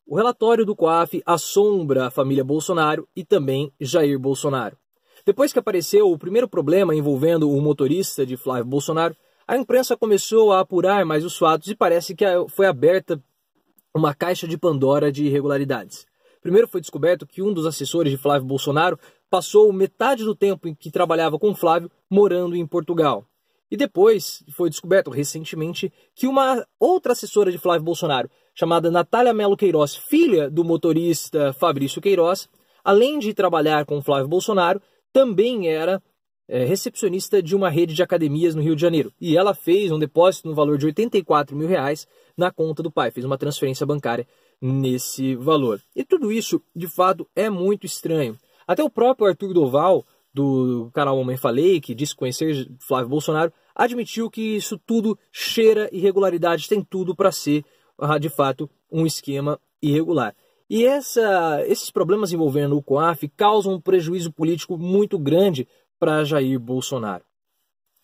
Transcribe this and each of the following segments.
O relatório do COAF assombra a família Bolsonaro e também Jair Bolsonaro. Depois que apareceu o primeiro problema envolvendo o motorista de Flávio Bolsonaro, a imprensa começou a apurar mais os fatos e parece que foi aberta uma caixa de Pandora de irregularidades. Primeiro foi descoberto que um dos assessores de Flávio Bolsonaro passou metade do tempo em que trabalhava com Flávio morando em Portugal. E depois foi descoberto recentemente que uma outra assessora de Flávio Bolsonaro, chamada Natália Melo Queiroz, filha do motorista Fabrício Queiroz, além de trabalhar com Flávio Bolsonaro, também era recepcionista de uma rede de academias no Rio de Janeiro. E ela fez um depósito no valor de R$84 mil na conta do pai, fez uma transferência bancária nesse valor. E tudo isso, de fato, é muito estranho. Até o próprio Arthur Doval, do canal Mamãe Falei, que disse conhecer Flávio Bolsonaro, admitiu que isso tudo cheira irregularidade, tem tudo para ser, de fato, um esquema irregular. E esses problemas envolvendo o COAF causam um prejuízo político muito grande para Jair Bolsonaro.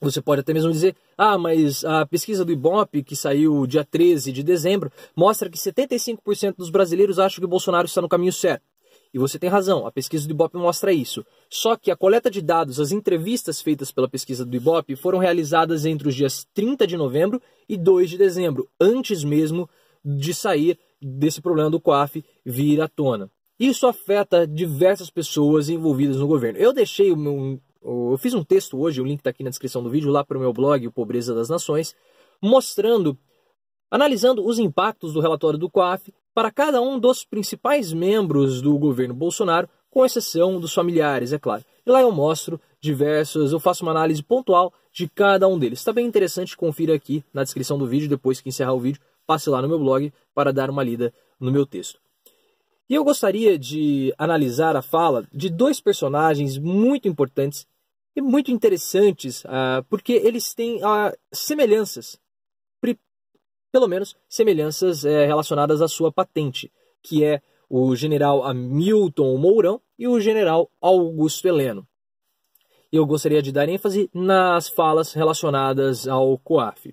Você pode até mesmo dizer, mas a pesquisa do Ibope, que saiu dia 13 de dezembro, mostra que 75% dos brasileiros acham que o Bolsonaro está no caminho certo. E você tem razão, a pesquisa do Ibope mostra isso. Só que a coleta de dados, as entrevistas feitas pela pesquisa do Ibope foram realizadas entre os dias 30 de novembro e 2 de dezembro, antes mesmo de sair desse problema do COAF vir à tona. Isso afeta diversas pessoas envolvidas no governo. Eu fiz um texto hoje, o link está aqui na descrição do vídeo, lá para o meu blog, o Pobreza das Nações, analisando os impactos do relatório do COAF para cada um dos principais membros do governo Bolsonaro, com exceção dos familiares, é claro. E lá eu faço uma análise pontual de cada um deles. Está bem interessante, confira aqui na descrição do vídeo, depois que encerrar o vídeo, passe lá no meu blog para dar uma lida no meu texto. E eu gostaria de analisar a fala de dois personagens muito importantes e muito interessantes, porque eles têm semelhanças, pelo menos semelhanças relacionadas à sua patente, que é o general Hamilton Mourão e o general Augusto Heleno. Eu gostaria de dar ênfase nas falas relacionadas ao COAF.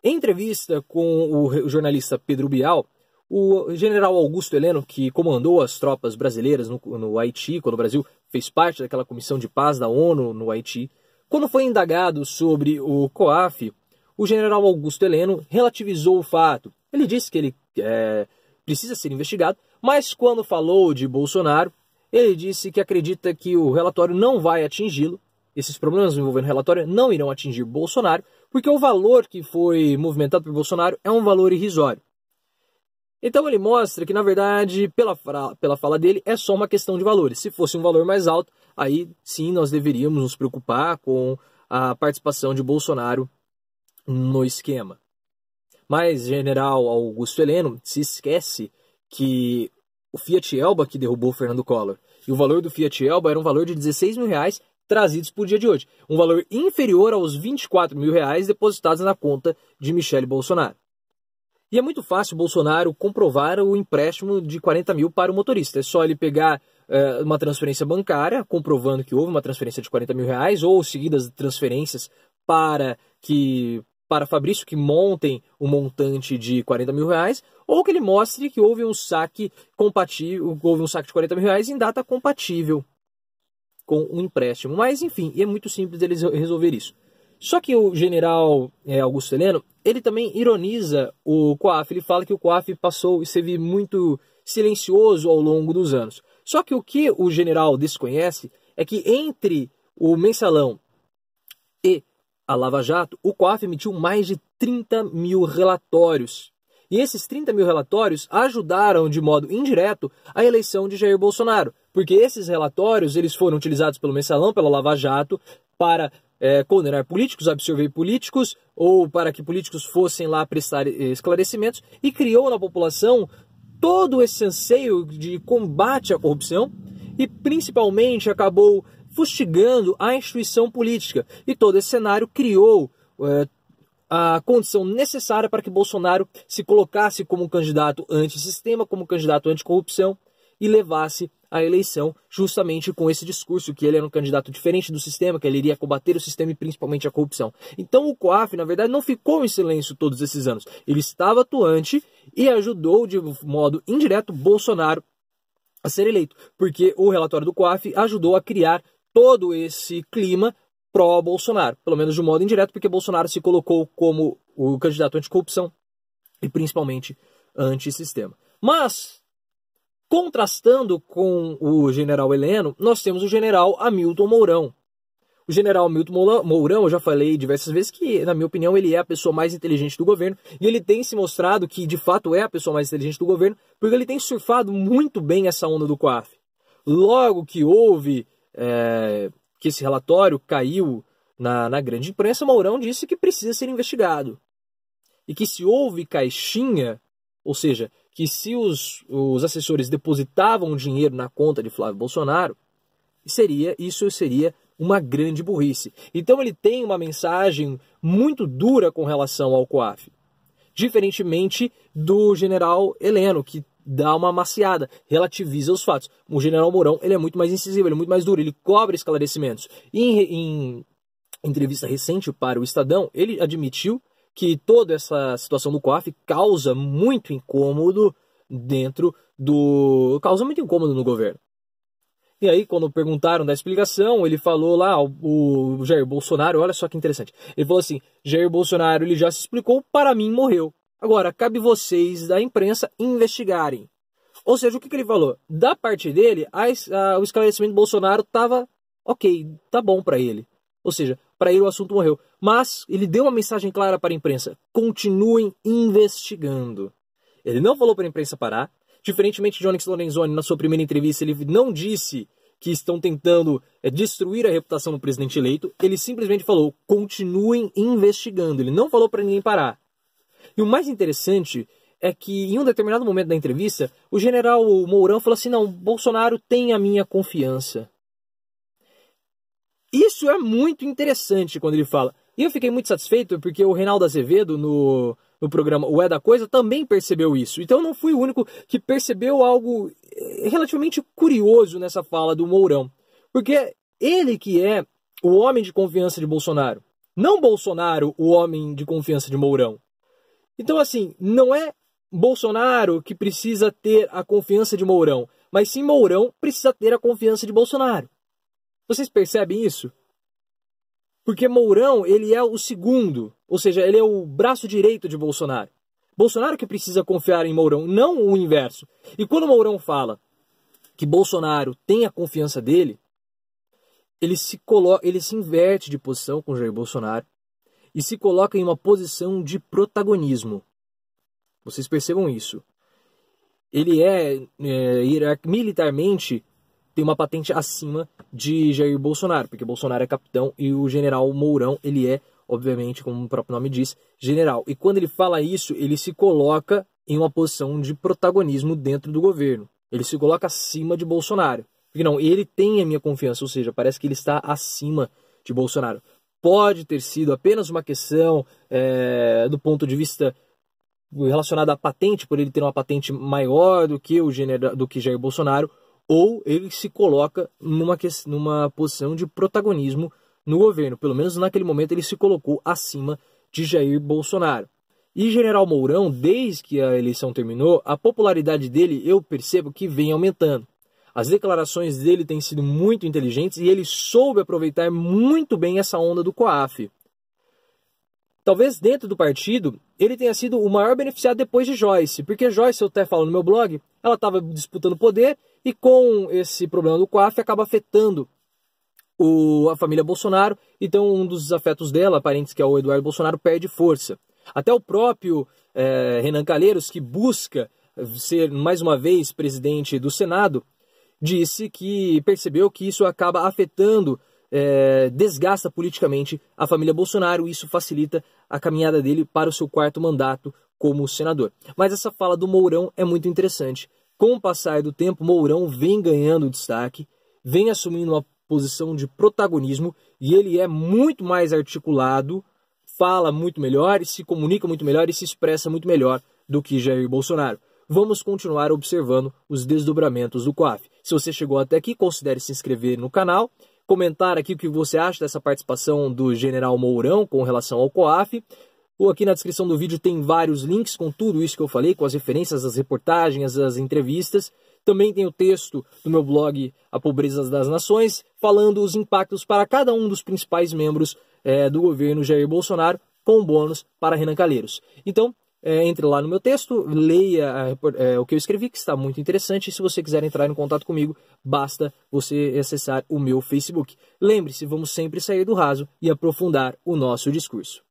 Em entrevista com o jornalista Pedro Bial, o general Augusto Heleno, que comandou as tropas brasileiras no Haiti, quando o Brasil fez parte daquela comissão de paz da ONU no Haiti, quando foi indagado sobre o COAF, o general Augusto Heleno relativizou o fato. Ele disse que ele precisa ser investigado, mas quando falou de Bolsonaro, ele disse que acredita que o relatório não vai atingi-lo, esses problemas envolvendo o relatório não irão atingir Bolsonaro, porque o valor que foi movimentado por Bolsonaro é um valor irrisório. Então ele mostra que, na verdade, pela fala dele, é só uma questão de valores. Se fosse um valor mais alto, aí sim nós deveríamos nos preocupar com a participação de Bolsonaro no esquema. Mas general Augusto Heleno se esquece que o Fiat Elba que derrubou o Fernando Collor, e o valor do Fiat Elba era um valor de R$16 mil trazidos por dia de hoje. Um valor inferior aos R$24 mil depositados na conta de Michele Bolsonaro. E é muito fácil Bolsonaro comprovar o empréstimo de 40 mil para o motorista. É só ele pegar uma transferência bancária, comprovando que houve uma transferência de 40 mil reais, ou seguidas transferências para Fabrício que montem o montante de 40 mil reais, ou que ele mostre que houve um saque compatível, houve um saque de 40 mil reais em data compatível com o empréstimo. Mas, enfim, é muito simples eles resolver isso. Só que o general Augusto Heleno, ele também ironiza o COAF. Ele fala que o COAF esteve muito silencioso ao longo dos anos. Só que o que o general desconhece é que entre o Mensalão e a Lava Jato, o COAF emitiu mais de 30 mil relatórios. E esses 30 mil relatórios ajudaram de modo indireto a eleição de Jair Bolsonaro. Porque esses relatórios eles foram utilizados pelo Mensalão, pela Lava Jato, para condenar políticos, absorver políticos, ou para que políticos fossem lá prestar esclarecimentos, e criou na população todo esse anseio de combate à corrupção e principalmente acabou fustigando a instituição política. E todo esse cenário criou a condição necessária para que Bolsonaro se colocasse como um candidato antissistema, como um candidato anticorrupção e levasse a eleição, justamente com esse discurso que ele era um candidato diferente do sistema, que ele iria combater o sistema e principalmente a corrupção. Então o COAF, na verdade, não ficou em silêncio todos esses anos. Ele estava atuante e ajudou de modo indireto Bolsonaro a ser eleito, porque o relatório do COAF ajudou a criar todo esse clima pró-Bolsonaro, pelo menos de um modo indireto, porque Bolsonaro se colocou como o candidato anticorrupção e principalmente antissistema. Mas, contrastando com o general Heleno, nós temos o general Hamilton Mourão. O general Hamilton Mourão, eu já falei diversas vezes que, na minha opinião, ele é a pessoa mais inteligente do governo, e ele tem se mostrado que, de fato, é a pessoa mais inteligente do governo, porque ele tem surfado muito bem essa onda do COAF. Logo que houve, que esse relatório caiu na grande imprensa, Mourão disse que precisa ser investigado. E que se houve caixinha, ou seja, que se os assessores depositavam dinheiro na conta de Flávio Bolsonaro, isso seria uma grande burrice. Então ele tem uma mensagem muito dura com relação ao COAF. Diferentemente do general Heleno, que dá uma amaciada, relativiza os fatos. O general Mourão, ele é muito mais incisivo, ele é muito mais duro, ele cobra esclarecimentos. Em entrevista recente para o Estadão, ele admitiu que toda essa situação do COAF causa muito incômodo causa muito incômodo no governo. E aí, quando perguntaram da explicação, ele falou lá, o Jair Bolsonaro, olha só que interessante. Ele falou assim, Jair Bolsonaro, ele já se explicou, para mim morreu. Agora, cabe vocês da imprensa investigarem. Ou seja, o que ele falou? Da parte dele, o esclarecimento do Bolsonaro estava ok, tá bom para ele. Ou seja, para ele o assunto morreu. Mas ele deu uma mensagem clara para a imprensa. Continuem investigando. Ele não falou para a imprensa parar. Diferentemente de Onyx Lorenzoni, na sua primeira entrevista, ele não disse que estão tentando destruir a reputação do presidente eleito. Ele simplesmente falou, continuem investigando. Ele não falou para ninguém parar. E o mais interessante é que, em um determinado momento da entrevista, o general Mourão falou assim, não, Bolsonaro tem a minha confiança. Isso é muito interessante quando ele fala. E eu fiquei muito satisfeito porque o Reinaldo Azevedo, no programa O É da Coisa, também percebeu isso. Então eu não fui o único que percebeu algo relativamente curioso nessa fala do Mourão. Porque ele que é o homem de confiança de Bolsonaro. Não Bolsonaro, o homem de confiança de Mourão. Então assim, não é Bolsonaro que precisa ter a confiança de Mourão, mas sim Mourão precisa ter a confiança de Bolsonaro. Vocês percebem isso? Porque Mourão, ele é o segundo, ou seja, ele é o braço direito de Bolsonaro. Bolsonaro que precisa confiar em Mourão, não o inverso. E quando Mourão fala que Bolsonaro tem a confiança dele, ele se inverte de posição com Jair Bolsonaro e se coloca em uma posição de protagonismo. Vocês percebam isso. Ele militarmente tem uma patente acima de Jair Bolsonaro, porque Bolsonaro é capitão e o general Mourão, ele é, obviamente, como o próprio nome diz, general. E quando ele fala isso, ele se coloca em uma posição de protagonismo dentro do governo. Ele se coloca acima de Bolsonaro. Porque não, ele tem a minha confiança, ou seja, parece que ele está acima de Bolsonaro. Pode ter sido apenas uma questão do ponto de vista relacionado à patente, por ele ter uma patente maior do que Jair Bolsonaro, ou ele se coloca numa posição de protagonismo no governo. Pelo menos naquele momento ele se colocou acima de Jair Bolsonaro. E General Mourão, desde que a eleição terminou, a popularidade dele eu percebo que vem aumentando. As declarações dele têm sido muito inteligentes e ele soube aproveitar muito bem essa onda do COAF. Talvez dentro do partido ele tenha sido o maior beneficiado depois de Joyce, porque Joyce, eu até falo no meu blog, ela estava disputando poder e com esse problema do COAF acaba afetando a família Bolsonaro, então um dos afetos dela, parentes que é o Eduardo Bolsonaro, perde força. Até o próprio Renan Calheiros, que busca ser mais uma vez presidente do Senado, disse que percebeu que isso acaba afetando, desgasta politicamente a família Bolsonaro e isso facilita a caminhada dele para o seu 4º mandato como senador. Mas essa fala do Mourão é muito interessante. Com o passar do tempo, Mourão vem ganhando destaque, vem assumindo uma posição de protagonismo e ele é muito mais articulado, fala muito melhor, se comunica muito melhor e se expressa muito melhor do que Jair Bolsonaro. vamos continuar observando os desdobramentos do COAF. Se você chegou até aqui, considere se inscrever no canal, comentar aqui o que você acha dessa participação do General Mourão com relação ao COAF. Ou aqui na descrição do vídeo tem vários links com tudo isso que eu falei, com as referências, as reportagens, as entrevistas. Também tem o texto do meu blog A Pobreza das Nações, falando os impactos para cada um dos principais membros do governo Jair Bolsonaro, com bônus para Renan Calheiros. Então, entre lá no meu texto, leia o que eu escrevi, que está muito interessante. E se você quiser entrar em contato comigo, basta você acessar o meu Facebook. Lembre-se, vamos sempre sair do raso e aprofundar o nosso discurso.